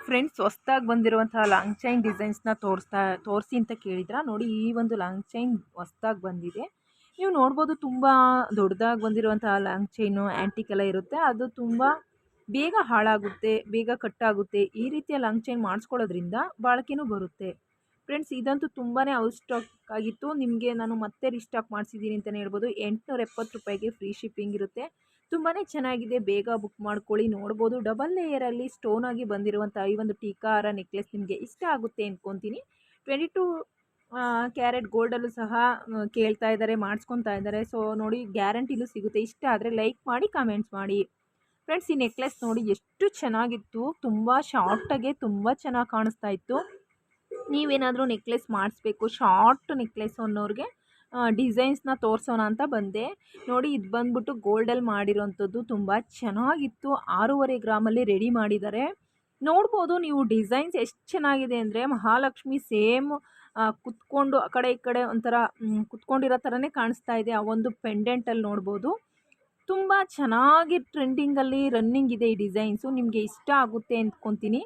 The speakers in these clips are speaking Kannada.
ಫ್ರೆಂಡ್ಸ್, ಹೊಸ್ದಾಗಿ ಬಂದಿರುವಂತಹ ಲಾಂಗ್ ಚೈನ್ ಡಿಸೈನ್ಸ್ನ ತೋರಿಸಿ ಅಂತ ಕೇಳಿದ್ರ. ನೋಡಿ, ಈ ಒಂದು ಲಾಂಗ್ ಚೈನ್ ಹೊಸ್ದಾಗಿ ಬಂದಿದೆ. ನೀವು ನೋಡ್ಬೋದು, ತುಂಬ ದೊಡ್ಡದಾಗಿ ಬಂದಿರುವಂತಹ ಲಾಂಗ್ ಚೈನು ಆ್ಯಂಟಿಕ್ ಎಲ್ಲ ಇರುತ್ತೆ. ಅದು ತುಂಬ ಬೇಗ ಹಾಳಾಗುತ್ತೆ, ಬೇಗ ಕಟ್ಟಾಗುತ್ತೆ. ಈ ರೀತಿಯ ಲಾಂಗ್ ಚೈನ್ ಮಾಡಿಸ್ಕೊಳ್ಳೋದ್ರಿಂದ ಬಾಳಿಕೆನೂ ಬರುತ್ತೆ. ಫ್ರೆಂಡ್ಸ್, ಇದಂತೂ ತುಂಬಾ ಔಟ್ ಸ್ಟಾಕ್ ಆಗಿತ್ತು. ನಿಮಗೆ ನಾನು ಮತ್ತೆ ರೀಸ್ಟಾಕ್ ಮಾಡಿಸಿದ್ದೀನಿ ಅಂತಲೇ ಹೇಳ್ಬೋದು. 870 ರೂಪಾಯಿಗೆ ಫ್ರೀ ಶಿಪ್ಪಿಂಗ್ ಇರುತ್ತೆ. ತುಂಬಾ ಚೆನ್ನಾಗಿದೆ, ಬೇಗ ಬುಕ್ ಮಾಡ್ಕೊಳ್ಳಿ. ನೋಡ್ಬೋದು, ಡಬಲ್ ಲೇಯರಲ್ಲಿ ಸ್ಟೋನ್ ಆಗಿ ಬಂದಿರುವಂಥ ಈ ಒಂದು ಟೀಕಾರ ನೆಕ್ಲೆಸ್ ನಿಮಗೆ ಇಷ್ಟ ಆಗುತ್ತೆ ಅಂದ್ಕೊತೀನಿ. 22 ಕ್ಯಾರೆಟ್ ಗೋಲ್ಡಲ್ಲೂ ಸಹ ಕೇಳ್ತಾ ಇದ್ದಾರೆ, ಮಾಡಿಸ್ಕೊತಾ ಇದ್ದಾರೆ. ಸೊ ನೋಡಿ, ಗ್ಯಾರಂಟಿಲೂ ಸಿಗುತ್ತೆ. ಇಷ್ಟ ಆದರೆ ಲೈಕ್ ಮಾಡಿ, ಕಾಮೆಂಟ್ಸ್ ಮಾಡಿ. ಫ್ರೆಂಡ್ಸ್, ಈ ನೆಕ್ಲೆಸ್ ನೋಡಿ ಎಷ್ಟು ಚೆನ್ನಾಗಿತ್ತು. ತುಂಬ ಶಾರ್ಟಾಗೆ ತುಂಬ ಚೆನ್ನಾಗಿ ಕಾಣಿಸ್ತಾ ಇತ್ತು. ನೀವೇನಾದರೂ ನೆಕ್ಲೆಸ್ ಮಾಡಿಸ್ಬೇಕು, ಶಾರ್ಟ್ ನೆಕ್ಲೆಸ್ ಅನ್ನೋರಿಗೆ ಡಿಸೈನ್ಸ್ನ ತೋರಿಸೋಣ ಅಂತ ಬಂದೆ. ನೋಡಿ, ಇದು ಬಂದ್ಬಿಟ್ಟು ಗೋಲ್ಡಲ್ಲಿ ಮಾಡಿರೋಂಥದ್ದು. ತುಂಬ ಚೆನ್ನಾಗಿತ್ತು. 6.5 ಗ್ರಾಮಲ್ಲಿ ರೆಡಿ ಮಾಡಿದ್ದಾರೆ. ನೋಡ್ಬೋದು ನೀವು, ಡಿಸೈನ್ಸ್ ಎಷ್ಟು ಚೆನ್ನಾಗಿದೆ ಅಂದರೆ ಮಹಾಲಕ್ಷ್ಮಿ ಸೇಮ್ ಕುತ್ಕೊಂಡು ಆ ಕಡೆ ಈ ಕಡೆ ಒಂಥರ ಕುತ್ಕೊಂಡಿರೋ ಥರನೇ ಕಾಣಿಸ್ತಾ ಇದೆ. ಆ ಒಂದು ಪೆಂಡೆಂಟಲ್ಲಿ ನೋಡ್ಬೋದು. ತುಂಬ ಚೆನ್ನಾಗಿ ಟ್ರೆಂಡಿಂಗಲ್ಲಿ ರನ್ನಿಂಗ್ ಇದೆ ಈ ಡಿಸೈನ್ಸು. ನಿಮಗೆ ಇಷ್ಟ ಆಗುತ್ತೆ ಅಂದ್ಕೊತೀನಿ.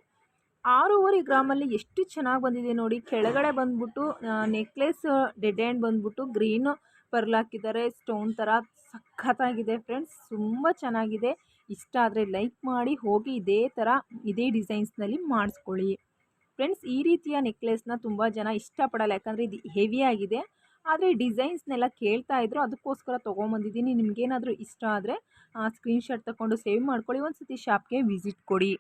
6.5 ಗ್ರಾಮಲ್ಲಿ ಎಷ್ಟು ಚೆನ್ನಾಗಿ ಬಂದಿದೆ ನೋಡಿ. ಕೆಳಗಡೆ ಬಂದ್ಬಿಟ್ಟು ನೆಕ್ಲೆಸ್ ಡೆಡ್ ಎಂಡ್ ಬಂದ್ಬಿಟ್ಟು ಗ್ರೀನ್ ಪರ್ಲ್ ಹಾಕಿದ್ದಾರೆ, ಸ್ಟೋನ್ ಥರ. ಸಖತ್ತಾಗಿದೆ ಫ್ರೆಂಡ್ಸ್, ತುಂಬ ಚೆನ್ನಾಗಿದೆ. ಇಷ್ಟ ಆದರೆ ಲೈಕ್ ಮಾಡಿ, ಹೋಗಿ ಇದೇ ಡಿಸೈನ್ಸ್ನಲ್ಲಿ ಮಾಡಿಸ್ಕೊಳ್ಳಿ. ಫ್ರೆಂಡ್ಸ್, ಈ ರೀತಿಯ ನೆಕ್ಲೆಸ್ನ ತುಂಬ ಜನ ಇಷ್ಟಪಡಲ್ಲ, ಯಾಕಂದರೆ ಇದು ಹೆವಿಯಾಗಿದೆ. ಆದರೆ ಡಿಸೈನ್ಸ್ನೆಲ್ಲ ಕೇಳ್ತಾ ಇದ್ರು, ಅದಕ್ಕೋಸ್ಕರ ತೊಗೊಂಬಂದಿದ್ದೀನಿ. ನಿಮಗೇನಾದರೂ ಇಷ್ಟ ಆದರೆ ಸ್ಕ್ರೀನ್ಶಾಟ್ ತಗೊಂಡು ಸೇವ್ ಮಾಡ್ಕೊಳ್ಳಿ. ಒಂದು ಸತಿ ಶಾಪ್ಗೆ ವಿಸಿಟ್ ಕೊಡಿ.